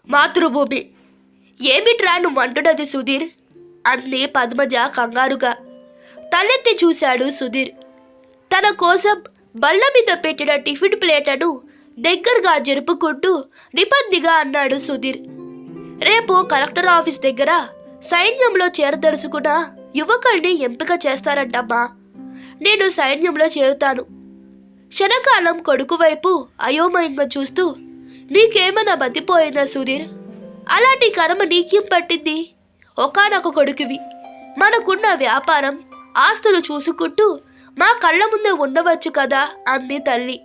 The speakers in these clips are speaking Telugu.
మాతృభూమి. ఏమిట్రా నువ్వంటున్నది సుధీర్? అంది పద్మజ కంగారుగా. తలెత్తి చూశాడు సుధీర్. తన కోసం బల్ల మీద పెట్టిన టిఫిన్ ప్లేట్లను దగ్గరగా జరుపుకుంటూ నిబద్ధిగా అన్నాడు సుధీర్. రేపు కలెక్టర్ ఆఫీస్ దగ్గర సైన్యంలో చేరదలుచుకున్న యువకుల్ని ఎంపిక చేస్తారంటమ్మా. నేను సైన్యంలో చేరుతాను. క్షణకాలం కొడుకు వైపు అయోమయంగా చూస్తూ, నీకేమైనా మతిపోయిందా సుధీర్? అలాంటి కర్మ నీకేం పట్టింది? ఒకానొక కొడుకువి. మనకున్న వ్యాపారం, ఆస్తులు చూసుకుంటూ మా కళ్ళ ముందే ఉండవచ్చు కదా అంది తల్లి.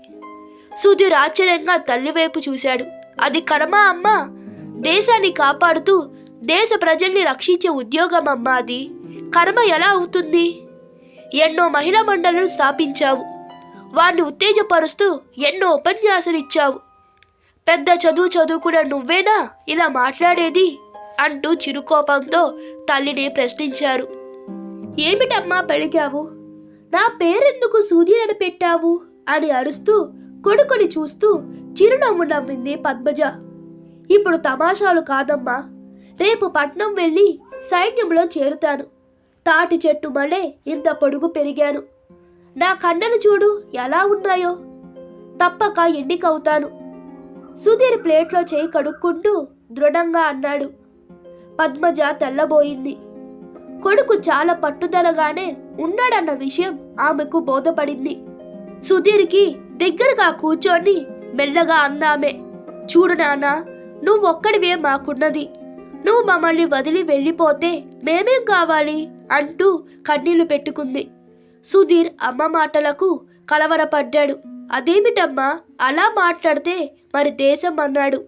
సుధీర్ ఆశ్చర్యంగా తల్లి వైపు చూశాడు. అది కర్మ అమ్మా. దేశాన్ని కాపాడుతూ దేశ ప్రజల్ని రక్షించే ఉద్యోగం అమ్మా అది. కర్మ ఎలా అవుతుంది? ఎన్నో మహిళా మండళ్లను స్థాపించావు. వారిని ఉత్తేజపరుస్తూ ఎన్నో ఉపన్యాసాలు ఇచ్చావు. పెద్ద చదువు చదువుకున్న నువ్వేనా ఇలా మాట్లాడేది అంటూ చిరుకోపంతో తల్లిని ప్రశ్నించారు. ఏమిటమ్మా పలికావు? నా పేరెందుకు సుధీర్ అని పెట్టావు అని అరుస్తూ కొడుకుని చూస్తూ చిరునవ్వు నవ్వింది పద్మజ. ఇప్పుడు తమాషాలు కాదమ్మా. రేపు పట్నం వెళ్ళి సైన్యంలో చేరుతాను. తాటి చెట్టు మళ్ళీ ఇంత పొడుగు పెరిగాను. నా కండలు చూడు ఎలా ఉన్నాయో. తప్పక ఎన్నికవుతాను. సుధీర్ ప్లేట్లో చేయి కడుక్కుంటూ దృఢంగా అన్నాడు. పద్మజ తెల్లబోయింది. కొడుకు చాలా పట్టుదలగానే ఉన్నాడన్న విషయం ఆమెకు బోధపడింది. సుధీర్కి దగ్గరగా కూర్చొని మెల్లగా అందామె. చూడు నాన్న, నువ్వొక్కడివే మాకున్నది. నువ్వు మమ్మల్ని వదిలి వెళ్ళిపోతే మేమేం కావాలి అంటూ కన్నీళ్లు పెట్టుకుంది. సుధీర్ అమ్మ మాటలకు కలవరపడ్డాడు. అదేమిటమ్మా అలా మాట్లాడితే మరి దేశం అన్నాడు.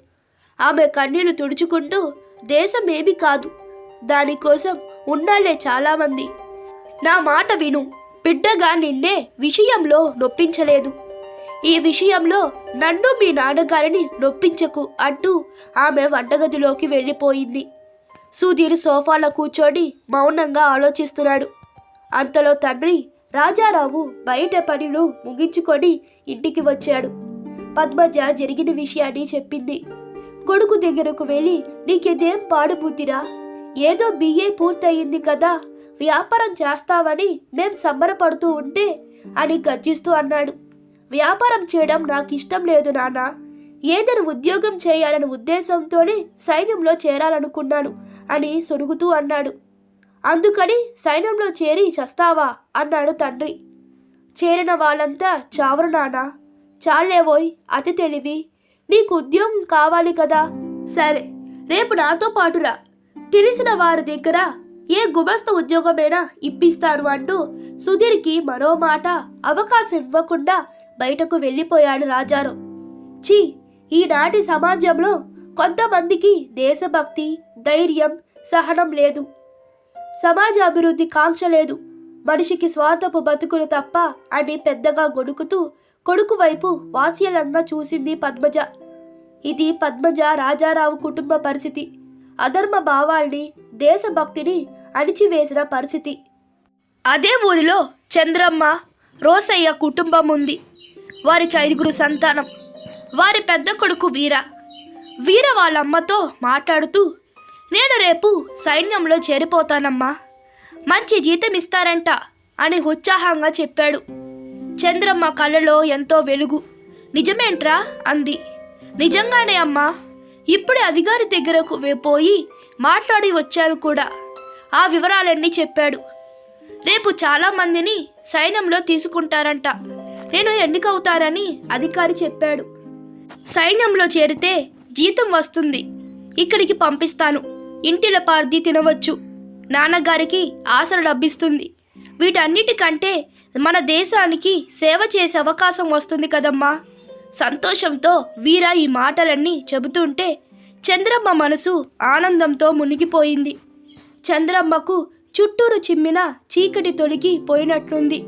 ఆమె కన్నీళ్లు తుడుచుకుంటూ, దేశం ఏమీ కాదు, దానికోసం ఉండాలే చాలామంది. నా మాట విను. బిడ్డగా నిన్నే విషయంలో నొప్పించలేదు. ఈ విషయంలో నన్ను మీ నాన్నగారిని నొప్పించకు అంటూ ఆమె వంటగదిలోకి వెళ్ళిపోయింది. సుధీర్ సోఫాలో కూర్చొని మౌనంగా ఆలోచిస్తున్నాడు. అంతలో తండ్రి రాజారావు బయట పనులు ముగించుకొని ఇంటికి వచ్చాడు. పద్మజ జరిగిన విషయాన్ని చెప్పింది. కొడుకు దగ్గరకు వెళ్ళి, నీకేదేం పాడుబుద్ధిరా? ఏదో బిఏ పూర్తయింది కదా, వ్యాపారం చేస్తావని మేం సంబరపడుతూ ఉంటే అని గర్జిస్తూ అన్నాడు. వ్యాపారం చేయడం నాకు ఇష్టం లేదు నాన్న. ఏదైనా ఉద్యోగం చేయాలనే ఉద్దేశంతోనే సైన్యంలో చేరాలనుకున్నాను అని సొనుగుతూ అన్నాడు. అందుకని సైన్యంలో చేరి చస్తావా అన్నాడు తండ్రి. చేరిన వాళ్ళంతా చావరు నాన్న. చాలేవోయ్ అతి తెలివి. నీకు ఉద్యోగం కావాలి కదా, సరే రేపు నాతో పాటురా. తెలిసిన వారి దగ్గర ఏ గుమస్త ఉద్యోగమైనా ఇప్పిస్తాను అంటూ సుధీర్కి మరో మాట అవకాశం ఇవ్వకుండా బయటకు వెళ్ళిపోయాడు రాజారావు. ఛీ, ఈనాటి సమాజంలో కొంతమందికి దేశభక్తి, ధైర్యం, సహనం లేదు. సమాజ అభివృద్ధి కాంక్ష లేదు. మనిషికి స్వార్థపు బతుకులు తప్ప అని పెద్దగా గొడుకుతూ కొడుకు వైపు వాత్సల్యంగా చూసింది పద్మజ. ఇది పద్మజ రాజారావు కుటుంబ పరిస్థితి. అధర్మ భావాల్ని, దేశభక్తిని అణిచివేసిన పరిస్థితి. అదే ఊరిలో చంద్రమ్మ, రోసయ్య కుటుంబం ఉంది. వారికి 5 సంతానం. వారి పెద్ద కొడుకు వీర. వీర వాళ్ళమ్మతో మాట్లాడుతూ, నేను రేపు సైన్యంలో చేరిపోతానమ్మా, మంచి జీతం ఇస్తారంట అని ఉత్సాహంగా చెప్పాడు. చంద్రమ్మ కళ్ళలో ఎంతో వెలుగు. నిజమేంట్రా అంది. నిజంగానే అమ్మా, ఇప్పుడే అధికారి దగ్గరకు పోయి మాట్లాడి వచ్చాను కూడా. ఆ వివరాలన్నీ చెప్పాడు. రేపు చాలామందిని సైన్యంలో తీసుకుంటారంట. నేను ఎన్నికవుతారని అధికారి చెప్పాడు. సైన్యంలో చేరితే జీతం వస్తుంది. ఇక్కడికి పంపిస్తాను. ఇంటిల పార్ది తినవచ్చు. నాన్నగారికి ఆసర లభిస్తుంది. వీటన్నిటికంటే మన దేశానికి సేవ చేసే అవకాశం వస్తుంది కదమ్మా. సంతోషంతో వీర ఈ మాటలన్నీ చెబుతుంటే చంద్రమ్మ మనసు ఆనందంతో మునిగిపోయింది. చంద్రమ్మకు చుట్టూరు చిమ్మిన చీకటి తొలగి పోయినట్లుంది.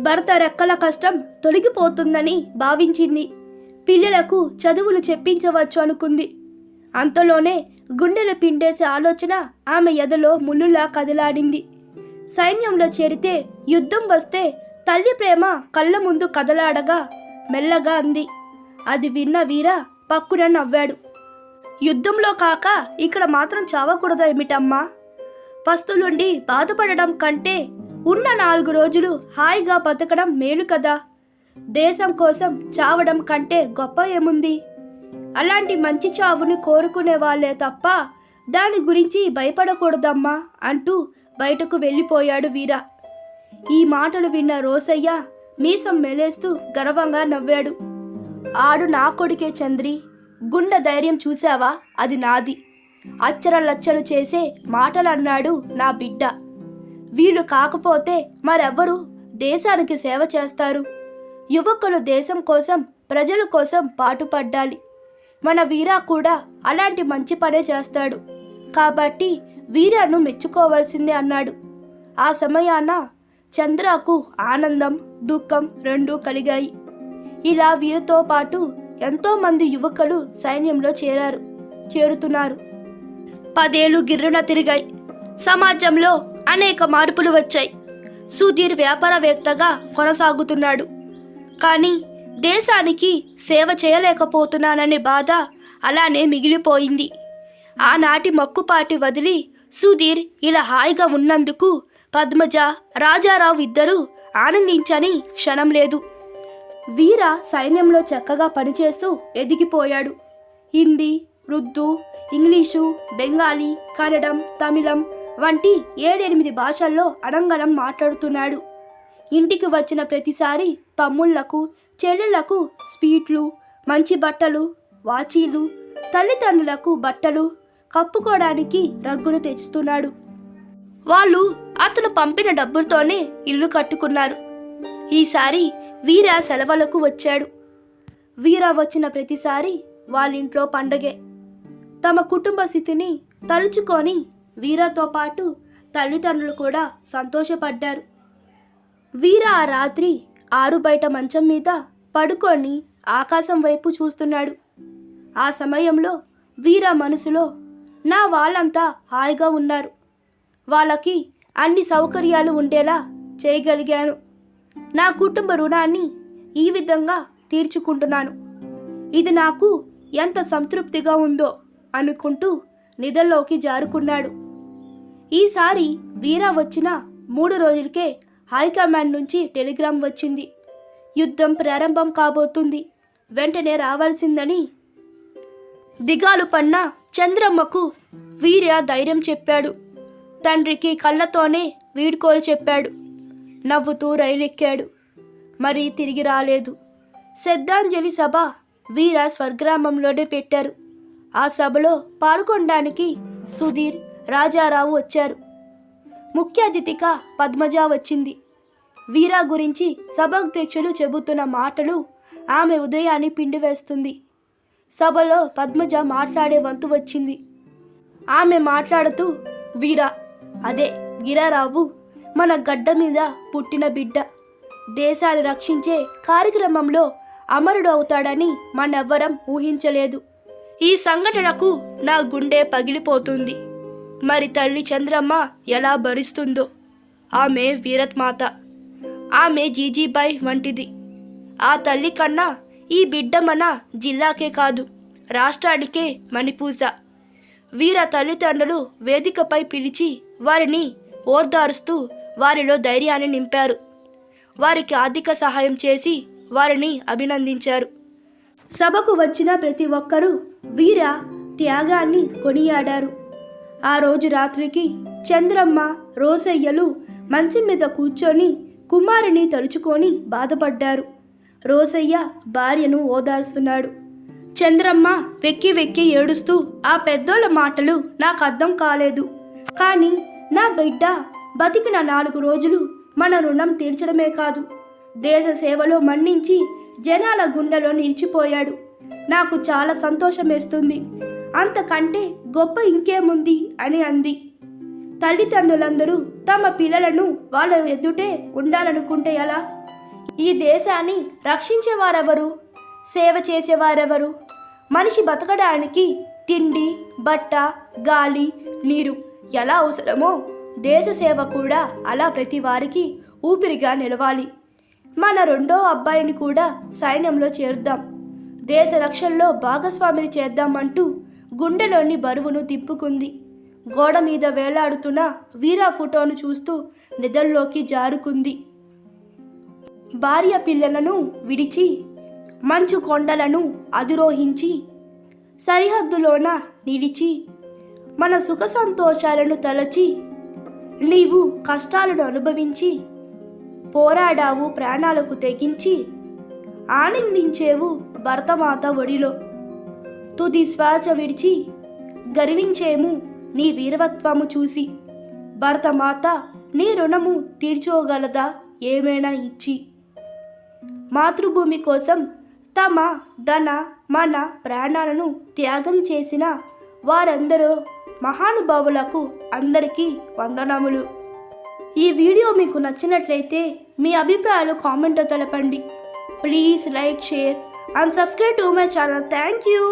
భర్త రెక్కల కష్టం తొలగిపోతుందని భావించింది. పిల్లలకు చదువులు చెప్పించవచ్చు అనుకుంది. అంతలోనే గుండెలు పిండేసే ఆలోచన ఆమె ఎదలో ముళ్ళులా కదలాడింది. సైన్యంలో చేరితే యుద్ధం వస్తే తల్లి ప్రేమ కళ్ళ ముందు కదలాడగా మెల్లగా అంది. అది విన్న వీర పక్కున నవ్వాడు. యుద్ధంలో కాక ఇక్కడ మాత్రం చావకూడదా ఏమిటమ్మా? పస్తులుండి బాధపడడం కంటే ఉన్న 4 రోజులు హాయిగా బతకడం మేలు కదా. దేశం కోసం చావడం కంటే గొప్ప ఏముంది? అలాంటి మంచి చావుని కోరుకునే వాళ్ళే తప్ప దాని గురించి భయపడకూడదమ్మా అంటూ బయటకు వెళ్ళిపోయాడు వీర. ఈ మాటలు విన్న రోసయ్య మీసం మెలేస్తూ గర్వంగా నవ్వాడు. ఆడు నా కొడుకే చంద్రి, గుండె ధైర్యం చూసావా? అది నాది. అచ్చరలచ్చలు చేసే మాటలన్నాడు నా బిడ్డ. వీళ్ళు కాకపోతే మరెవ్వరు దేశానికి సేవ చేస్తారు? యువకులు దేశం కోసం, ప్రజల కోసం పాటుపడ్డాలి. మన వీరా కూడా అలాంటి మంచి పనే చేస్తాడు కాబట్టి వీరాను మెచ్చుకోవాల్సిందే అన్నాడు. ఆ సమయాన చంద్రకు ఆనందం, దుఃఖం రెండూ కలిగాయి. ఇలా వీరితో పాటు ఎంతోమంది యువకులు సైన్యంలో చేరుతున్నారు. 10 ఏళ్ళు గిర్రున తిరిగాయి. సమాజంలో అనేక మార్పులు వచ్చాయి. సుధీర్ వ్యాపారవేత్తగా కొనసాగుతున్నాడు. కానీ దేశానికి సేవ చేయలేకపోతున్నాననే బాధ అలానే మిగిలిపోయింది. ఆనాటి మక్కుపాటి వదిలి సుధీర్ ఇలా హాయిగా ఉన్నందుకు పద్మజ, రాజారావు ఇద్దరూ ఆనందించని క్షణం లేదు. వీర సైన్యంలో చక్కగా పనిచేస్తూ ఎదిగిపోయాడు. హిందీ, ఉర్దూ, ఇంగ్లీషు, బెంగాలీ, కన్నడం, తమిళం వంటి 7-8 భాషల్లో అడంగలం మాట్లాడుతున్నాడు. ఇంటికి వచ్చిన ప్రతిసారి తమ్ముళ్లకు, చెల్లెళ్లకు స్వీట్లు, మంచి బట్టలు, వాచీలు, తల్లిదండ్రులకు బట్టలు, కప్పుకోవడానికి రగ్గులు తెచ్చుతున్నాడు. వాళ్ళు అతను పంపిన డబ్బులతోనే ఇల్లు కట్టుకున్నారు. ఈసారి వీర సెలవులకు వచ్చాడు. వీర వచ్చిన ప్రతిసారి వాళ్ళింట్లో పండగే. తమ కుటుంబ స్థితిని తలుచుకొని వీరతో పాటు తల్లిదండ్రులు కూడా సంతోషపడ్డారు. వీర ఆ రాత్రి ఆరు బయట మంచం మీద పడుకొని ఆకాశం వైపు చూస్తున్నాడు. ఆ సమయంలో వీర మనసులో, నా వాళ్ళంతా హాయిగా ఉన్నారు, వాళ్ళకి అన్ని సౌకర్యాలు ఉండేలా చేయగలిగాను, నా కుటుంబ రుణాన్ని ఈ విధంగా తీర్చుకుంటున్నాను, ఇది నాకు ఎంత సంతృప్తిగా ఉందో అనుకుంటూ నిద్రలోకి జారుకున్నాడు. ఈసారి వీర వచ్చిన 3 రోజులకే హైకమాండ్ నుంచి టెలిగ్రామ్ వచ్చింది. యుద్ధం ప్రారంభం కాబోతుంది, వెంటనే రావాల్సిందని. దిగాలు పన్న చంద్రమ్మకు వీర ధైర్యం చెప్పాడు. తండ్రికి కళ్ళతోనే వీడ్కోలు చెప్పాడు. నవ్వుతూ రైలెక్కాడు. మరి తిరిగి రాలేదు. శ్రద్ధాంజలి సభ వీర స్వగ్రామంలోనే పెట్టారు. ఆ సభలో పాల్గొనడానికి సుధీర్, రాజారావు వచ్చారు. ముఖ్య అతిథిగా పద్మజ వచ్చింది. వీర గురించి సభాధ్యక్షులు చెబుతున్న మాటలు ఆమె ఉదయాన్ని పిండివేస్తుంది. సభలో పద్మజ మాట్లాడే వంతు వచ్చింది. ఆమె మాట్లాడుతూ, వీర, అదే వీరారావు మన గడ్డ మీద పుట్టిన బిడ్డ, దేశాన్ని రక్షించే కార్యక్రమంలో అమరుడు అవుతాడని మనెవ్వరం ఊహించలేదు. ఈ సంఘటనకు నా గుండె పగిలిపోతుంది. మరి తల్లి చంద్రమ్మ ఎలా భరిస్తుందో. ఆమె వీరత్మాత, ఆమె జీజీబాయ్ వంటిది. ఆ తల్లి కన్నా ఈ బిడ్డ మన జిల్లాకే కాదు, రాష్ట్రానికే మణిపూజ. వీర తల్లిదండ్రులు వేదికపై పిలిచి వారిని ఓర్దారుస్తూ వారిలో ధైర్యాన్ని నింపారు. వారికి ఆర్థిక సహాయం చేసి వారిని అభినందించారు. సభకు వచ్చిన ప్రతి ఒక్కరూ వీర త్యాగాన్ని కొనియాడారు. ఆ రోజు రాత్రికి చంద్రమ్మ, రోసయ్యలు మంచం మీద కూర్చొని కుమారుని తలుచుకొని బాధపడ్డారు. రోసయ్య భార్యను ఓదారుస్తున్నాడు. చంద్రమ్మ వెక్కి వెక్కి ఏడుస్తూ, ఆ పెద్దోళ్ళ మాటలు నాకు అర్థం కాలేదు, కానీ నా బిడ్డ బతికిన 4 రోజులు మన రుణం తీర్చడమే కాదు, దేశ సేవలో మన్నించి జనాల గుండెలో నిలిచిపోయాడు. నాకు చాలా సంతోషమేస్తుంది, అంతకంటే గొప్ప ఇంకేముంది అని అంది. తల్లిదండ్రులందరూ తమ పిల్లలను వాళ్ళ ఎదుటే ఉండాలనుకుంటే ఎలా? ఈ దేశాన్ని రక్షించేవారెవరు? సేవ చేసేవారెవరు? మనిషి బతకడానికి తిండి, బట్ట, గాలి, నీరు ఎలా అవసరమో దేశ సేవ కూడా అలా ప్రతి వారికి ఊపిరిగా నిలవాలి. మన 2వ అబ్బాయిని కూడా సైన్యంలో చేరుద్దాం, దేశ రక్షణలో భాగస్వామిని చేద్దామంటూ గుండెలోని బరువును తిప్పుకుంది. గోడ మీద వేలాడుతున్న వీరా ఫోటోను చూస్తూ నిద్రలోకి జారుకుంది. భార్య పిల్లలను విడిచి మంచు కొండలను అధిరోహించి సరిహద్దులోన నిలిచి మన సుఖ సంతోషాలను తలచి నీవు కష్టాలను అనుభవించి పోరాడావు, ప్రాణాలకు తెగించి ఆనందించేవు భరతమాత ఒడిలో. తుది శ్వాస విడిచి గర్వించేము నీ వీరవత్వము చూసి. భరతమాత నీ రుణము తీర్చోగలదా ఏమైనా ఇచ్చి. మాతృభూమి కోసం తమ ధన మన ప్రాణాలను త్యాగం చేసిన వారందరూ మహానుభావులకు అందరికీ వందనములు. ఈ వీడియో మీకు నచ్చినట్లయితే మీ అభిప్రాయాలు కామెంట్లో తెలపండి. Please like, share and subscribe to my channel. Thank you.